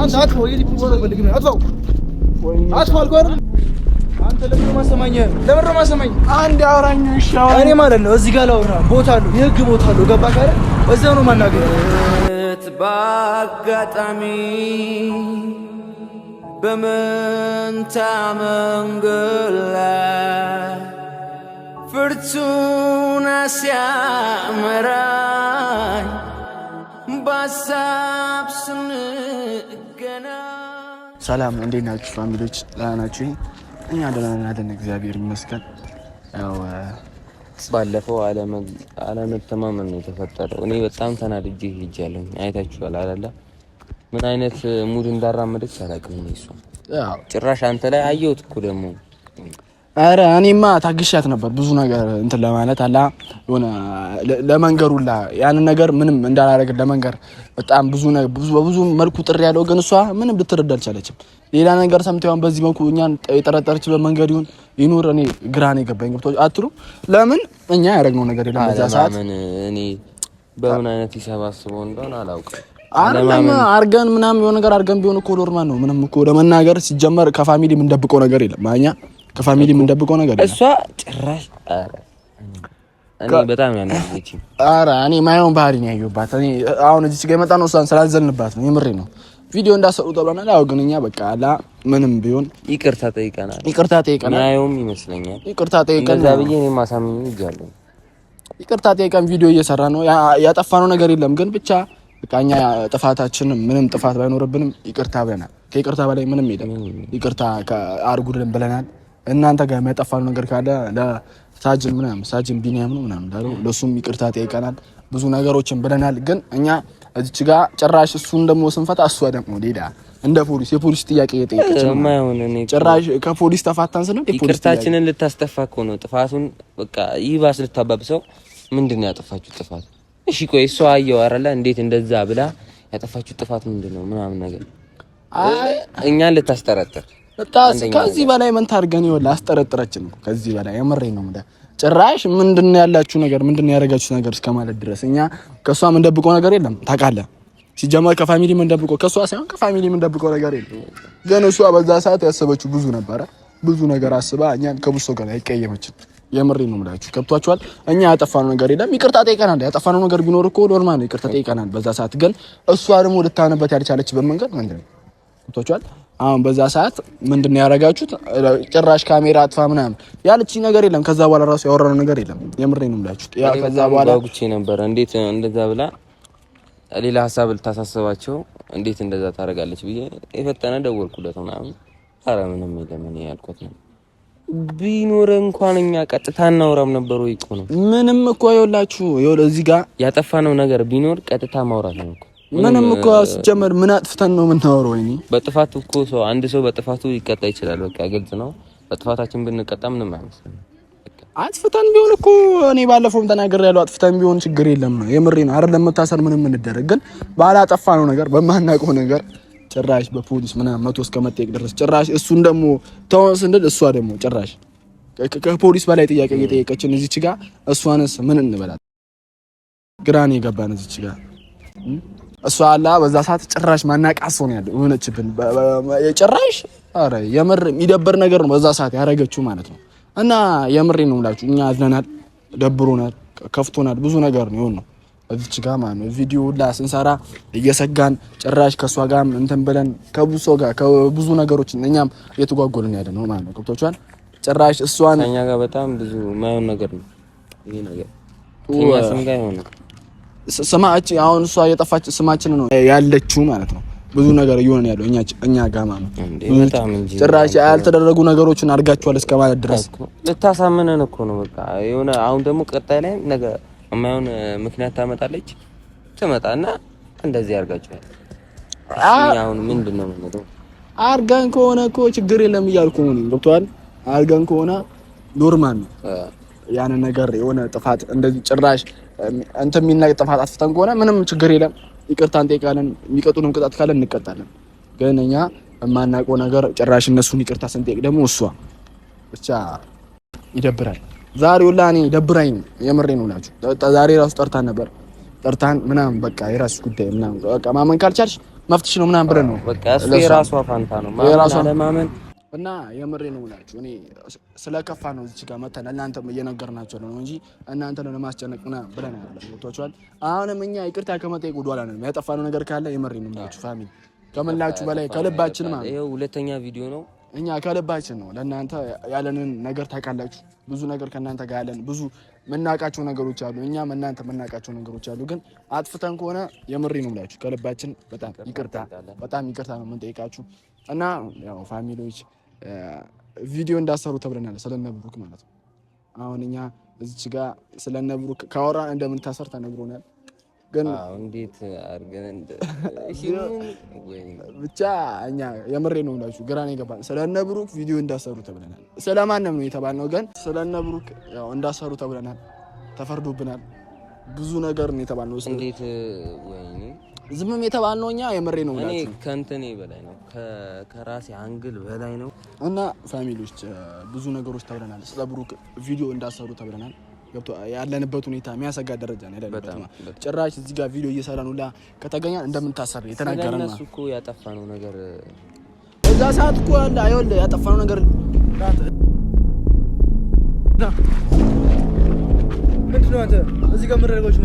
አንተ አጥፎ ይልኝ ፎቶ ፈልግኝ አጥፋው አጥፋው አልኳር አንተ ለምን ማሰማኝ አንድ አውራኝ ይሻው እኔ ማለት ነው እዚህ ጋር ላውራ ቦታ አለው የህግ ቦታ አለው ገባህ አይደል እዛው ነው ማናገር ባጋጣሚ በመንታ መንገላ ፍርቱና ሲያመራኝ ባሳብ ስንገና ሰላም እንዴት ናችሁ ፋሚሊዎች ደህና ናችሁ እኛ ደህና ነን እግዚአብሔር ይመስገን ያው ባለፈው አለመተማመን ነው የተፈጠረው እኔ በጣም ተናድጄ ሄጃለሁ አይታችኋል አይደለ ምን አይነት ሙድ እንዳራመደች አላውቅም እሱ ያው ጭራሽ አንተ ላይ አየሁት እኮ ደግሞ አረ እኔማ ታግሻት ነበር ብዙ ነገር እንትን ለማለት አላ የሆነ ለመንገሩላ ያን ነገር ምንም እንዳላረግ ለመንገር በጣም ብዙ መልኩ ጥሪ ያለው ግን እሷ ምንም ልትረዳ አልቻለችም ሌላ ነገር ሰምተው በዚህ መልኩ እኛን የጠረጠረችበት መንገድ ይኑር እኔ ግራኔ ገባኝ ገብቶ አትሉ ለምን እኛ ያረግነው ነገር የለም በዛ ሰዓት እኔ በምን አይነት ይሰባስበው እንደሆነ አላውቅም አርገን ምናምን የሆነ ነገር አርገን ቢሆን እኮ ኖርማል ነው ምንም እኮ ለመናገር ሲጀመር ከፋሚሊ ምን ደብቀው ነገር የለም ማኛ ከፋሚሊ ምን ደብቀው ነገር የለም እሷ ጭራሽ እኔ በጣም ያናደች አረ እኔ ማየውን ባህሪ ነው ያየሁባት እኔ አሁን እዚህ ጋር የመጣ ነው እሷን ስላዘልንባት ነው የምሬ ነው ቪዲዮ እንዳሰሩ ተብለናል ያው ግን እኛ በቃ አላ ምንም ቢሆን ይቅርታ ጠይቀናል ማየውም ይመስለኛል ይቅርታ ጠይቀን እንደዛ ብዬ እኔ ማሳመን ይጃለሁ ይቅርታ ጠይቀን ቪዲዮ እየሰራ ነው ያጠፋነው ነገር የለም ግን ብቻ በቃ እኛ ጥፋታችን ምንም ጥፋት ባይኖርብንም ይቅርታ ብለናል ከይቅርታ በላይ ምንም የለም ይቅርታ አርጉልን ብለናል እናንተ ጋር የሚያጠፋነው ነገር ካለ ሳጅን ቢኒያም ነው ምናምን ዳሩ ለሱም ይቅርታ ጠይቀናል ብዙ ነገሮችን ብለናል ግን እኛ እዚች ጋር ጭራሽ እሱን ደግሞ ስንፈታ እሷ ደግሞ ሌላ እንደ ፖሊስ የፖሊስ ጥያቄ እየጠየቀች ነው ጭራሽ ከፖሊስ ተፋታን ስንል ይቅርታችንን ልታስተፋ እኮ ነው ጥፋቱን በቃ ይባስ ልታባብሰው ምንድነው ያጠፋችሁ ጥፋት እሺ ቆይ እሷ አየው አይደለ እንዴት እንደዛ ብላ ያጠፋችሁ ጥፋት ምንድነው ምናምን ነገር እኛን ልታስጠረጥር ከዚህ በላይ ምን ታርገን ይወላ አስጠረጥረችን ነው ከዚህ በላይ የምሬን ነው ማለት ጭራሽ ምንድነው ያላችሁ ነገር ምንድነው ያረጋችሁ ነገር እስከማለት ድረስ እኛ ከሷ ምን ደብቀው ነገር የለም ታውቃለህ ሲጀመር ከፋሚሊ ምን ደብቀው ከሷ ሳይሆን ከፋሚሊ ምን ደብቀው ነገር የለም ግን እሷ በዛ ሰዓት ያሰበችው ብዙ ነበረ ብዙ ነገር አስባ እኛን ከብሶ ጋር አይቀየመችን የምሬን ነው ማለት ከብቷቸዋል እኛ ያጠፋነው ነገር የለም ይቅርታ ጠይቀናል ያጠፋነው ነገር ቢኖር እኮ ኖርማል ነው ይቅርታ ጠይቀናል በዛ ሰዓት ግን እሷ ደግሞ ልታነበት ያልቻለችበት መንገድ ምንድነው ከብቷቸዋል አሁን በዛ ሰዓት ምንድነው ያረጋችሁት ጭራሽ ካሜራ አጥፋ ምናምን ያለችኝ ነገር የለም ከዛ በኋላ ራሱ ያወራነው ነገር የለም የምሬን ነው ማለት ያ ከዛ በኋላ ጉቺ ነበር እንዴት እንደዛ ብላ ሌላ ሐሳብ ልታሳስባቸው እንዴት እንደዛ ታረጋለች ብዬ የፈጠነ ደወልኩለት ምናምን አረ ምንም የለም እኔ ያልኩት ነው ቢኖር እንኳን እኛ ቀጥታ እናወራም ነበር ወይ እኮ ነው ምንም እኮ ይኸውላችሁ እዚህ ጋር ያጠፋነው ነገር ቢኖር ቀጥታ ማውራት ነው እኮ ምንም እኮ ሲጀመር ምን አጥፍተን ነው የምናወራው ወይኔ በጥፋቱ እኮ ሰው አንድ ሰው በጥፋቱ ይቀጣ ይችላል በቃ ግልጽ ነው በጥፋታችን ብንቀጣ ምንም አይመስልም አጥፍተን ቢሆን እኮ እኔ ባለፈውም ተናግሬያለሁ አጥፍተን ቢሆን ችግር የለም ነው የምሬ ነው አይደለም መታሰር ምንም እንደረግ ግን ባላጠፋነው ነገር በማናውቀው ነገር ጭራሽ በፖሊስ ምናምን መቶ እስከመጠየቅ ድረስ ጭራሽ እሱን ደግሞ ተወን ስንል እሷ ደግሞ ጭራሽ ከፖሊስ በላይ ጥያቄ እየጠየቀችን እዚች ጋር እሷንስ ምን እንበላት ግራኔ የገባን እዚች ጋር እሷ አላ በዛ ሰዓት ጭራሽ ማናቃስ ሆነ ያለው ሆነችብን ጭራሽ አረ የምር የሚደብር ነገር ነው በዛ ሰዓት ያረጋችሁ ማለት ነው እና የምሬ ነው የምላችሁ እኛ አዝነናል ደብሮናል ከፍቶናል ብዙ ነገር ነው የሆነው እዚች ጋር ማለት ነው ቪዲዮ ሁላ ስንሰራ እየሰጋን ጭራሽ ከሷ ጋር እንትን ብለን ከብዙ ነገሮች እኛም እየተጓጎልን ያለ ነው ማለት ነው ገብቶቻል ጭራሽ እሷን እኛ ጋር በጣም ብዙ ማይሆን ነገር ነው ይሄ ነገር እኛ ስም ጋር ሆነ ስማች አሁን እሷ የጠፋች ስማችን ነው ያለችው ማለት ነው ብዙ ነገር እየሆነ ያለው እኛ ጋር ማለት ነው ጭራሽ ያልተደረጉ ነገሮችን አድርጋችኋል እስከማለት ድረስ ልታሳምነን እኮ ነው በቃ የሆነ አሁን ደግሞ ቀጣይ ላይ ነገር የማይሆን ምክንያት ታመጣለች ትመጣና እንደዚህ ያርጋችኋል አሁን ምንድነው ማለት አርጋን ከሆነ እኮ ችግር የለም እያልኩ ነው ገብቷል አርጋን ከሆነ ኖርማል ነው ያን ነገር የሆነ ጥፋት እንደዚህ ጭራሽ አንተ የሚናቅ ጥፋት አጥፍተን ከሆነ ምንም ችግር የለም ይቅርታ እንጠይቃለን የሚቀጡንም ቅጣት ካለ እንቀጣለን ግን እኛ የማናውቀው ነገር ጭራሽ እነሱን ይቅርታ ስንጠይቅ ደግሞ እሷ ብቻ ይደብራል ዛሬ ሁላ እኔ ደብራኝ የምሬ ነው ላችሁ ዛሬ ራሱ ጠርታን ነበር ጠርታን ምናምን በቃ የራስሽ ጉዳይ ምናምን በቃ ማመን ካልቻልሽ መፍትሽ ነው ምናምን ብለን ነው በቃ እሱ የራሷ ፋንታ ነው ማመን እና የምሬ ነው ብላችሁ እኔ ስለከፋ ነው እዚህ ጋር መተን እናንተም እየነገርናቸው ነው እንጂ እናንተ ነው ለማስጨነቅ ምናምን ብለን አይደለም። ወጥቷችኋል። አሁንም እኛ ይቅርታ ከመጠየቅ ወደኋላ ነን። ያጠፋነው ነገር ካለ የምሬ ነው ብላችሁ ፋሚሊ ከመላችሁ በላይ ከልባችን ማለት ይሄው ሁለተኛ ቪዲዮ ነው። እኛ ከልባችን ነው ለእናንተ ያለንን ነገር ታውቃላችሁ። ብዙ ነገር ከእናንተ ጋር ያለን ብዙ የምናውቃቸው ነገሮች አሉ። እኛም እናንተ የምናውቃቸው ነገሮች አሉ። ግን አጥፍተን ከሆነ የምሬ ነው ብላችሁ ከልባችን በጣም ይቅርታ ነው የምንጠይቃችሁ እና ያው ፋሚሊዎች ቪዲዮ እንዳሰሩ ተብለናል ስለነብሩክ ማለት ነው። አሁን እኛ እዚች ጋር ስለነብሩክ ካወራን እንደምንታሰር ተነግሮናል። ግን እንዴት አድርገን ብቻ እኛ የምሬ ነው ብላችሁ ግራኔ ገባን። ስለነብሩክ ቪዲዮ እንዳሰሩ ተብለናል። ስለማንም ነው የተባልነው፣ ግን ስለነብሩክ ያው እንዳሰሩ ተብለናል። ተፈርዶብናል። ብዙ ነገር ነው የተባልነው። እንዴት ወይኔ ዝምም የተባልነው እኛ የምሬ ነው ብላችሁ እኔ ከእንትኔ በላይ ነው ከራሴ አንግል በላይ ነው። እና ፋሚሊዎች ብዙ ነገሮች ተብለናል። ስለ ብሩክ ቪዲዮ እንዳሰሩ ተብለናል። ገብቶ ያለንበት ሁኔታ የሚያሰጋ ደረጃ ነው ያለበት። ጭራሽ እዚህ ጋር ቪዲዮ እየሰራን ሁላ ከተገኘን እንደምንታሰር የተናገረን ነው። እሱ እኮ ያጠፋነው ነገር እዛ ሰዓት እኮ አለ አይወል ያጠፋነው ነገር ምንድነው? አንተ እዚህ ጋር ምረጋዎች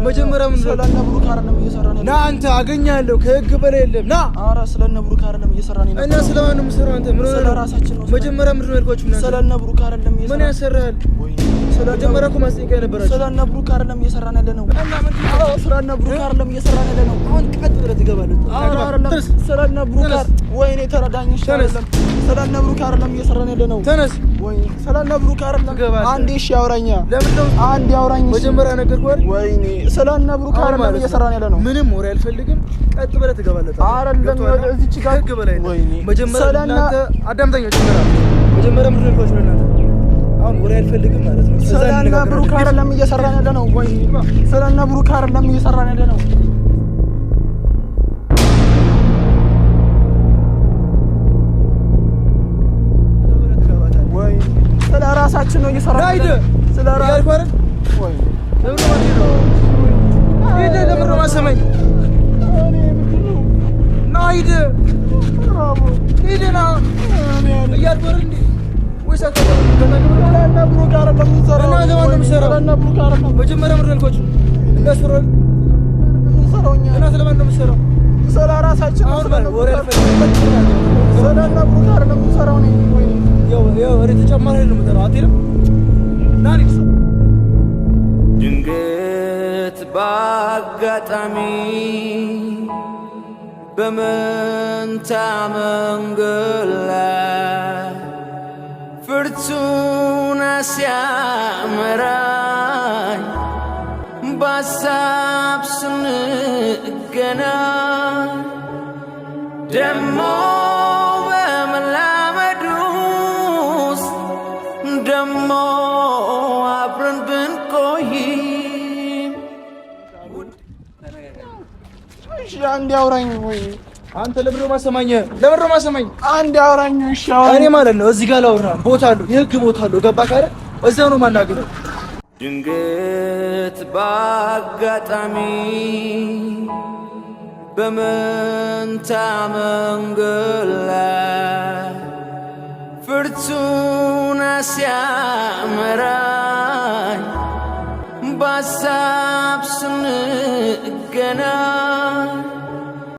መጀመሪያ ምን ስለነ ብሩክ አይደለም እየሰራን ያለው። ና አንተ አገኛለሁ ከህግ በላይ የለም። ና ኧረ ስለነ ብሩክ አይደለም እየሰራን ያለው። እና ስለማን ነው የምሰራው? አንተ ምን ስለ ራሳችን ነው። መጀመሪያ ምንድነው ያልኳችሁ? ስለነ ብሩክ አይደለም እየሰራን። ምን ያሰራል? መጀመሪያ እኮ ማስጠንቀቂያ ነበራችሁ። ስለነ ብሩክ አይደለም እየሰራን ያለ ነው። እና ምንድነው? ስለነ ብሩክ አይደለም እየሰራን ያለ ነው። አሁን ቀጥ ብለህ ትገባለህ። አይደለም ስለነ ብሩክ ወይኔ ተረዳኝ። አይደለም ስለነ ብሩክ አይደለም እየሰራን ያለ ነው። ተነስ። ወይኔ ስለነ ብሩክ አይደለም። አንዴ እሺ ያውራኛ። ለምን ነው አንዴ ያውራኝ። መጀመሪያ ነገርኩህ አይደል? ወይኔ ስለነ ብሩክ አይደለም እየሰራን ያለ ነው። ምንም ወሬ አልፈልግም። ቀጥ ብለህ ትገባለህ። አይደለም እዚች ጋር ህግ በላይ ነው። መጀመሪያ እናንተ አዳምጠኛ ጀመራ። መጀመሪያ ምንድን ነው ያልኳችሁ ለእናንተ? አሁን ወሬ አልፈልግም ማለት ነው። ስለነ ብሩክ አይደለም እየሰራን ያለ ነው። ወይ ስለነ ብሩክ አይደለም እየሰራን ያለ ነው። ወይ ስለ ራሳችን ነው እየሰራን ያለ ነው። ስለ ራሳችን አይደል? ወይ ለምን ማሰማኝ? ናይድ ሄደና እያልኩህ እንዴ ወይስ ስለነ ብሩክ አይደለም የምንሰራው? እና ለማን ነው የምንሰራው? ስለነ ብሩክ አይደለም። መጀመሪያ ምንድን ነው ያልኳችሁ? እንዳስፈራል የምንሰራው እኛ። እና ስለማን ነው የምንሰራው? ስለ ራሳችን ነው። ስለነ ብሩክ አይደለም የምንሰራው ነው። ያው ወሬ ተጨማሪ ነው የምንሰራው። አትሄድም? ና እንሂድ። ድንገት በአጋጣሚ በመንታ መንገድ ላይ ፍርቱና ሲያመራኝ በሀሳብ ስንገናኝ ደሞ በመላመድ ውስጥ ደሞ አብረን ብንቆይ አንድ ያውራኝ። ወይ አንተ ለምን ነው ማሰማኝ? አንድ ያውራኝ። እሺ እኔ ማለት ነው እዚህ ጋር ላውራ ቦታ አለው፣ የህግ ቦታ አለው። ገባህ አይደል? እዛው ነው ማናገረው። ድንገት በአጋጣሚ በመንታ መንገድ ላይ ፍርቱና ሲያመራኝ በሀሳብ ስንገናኝ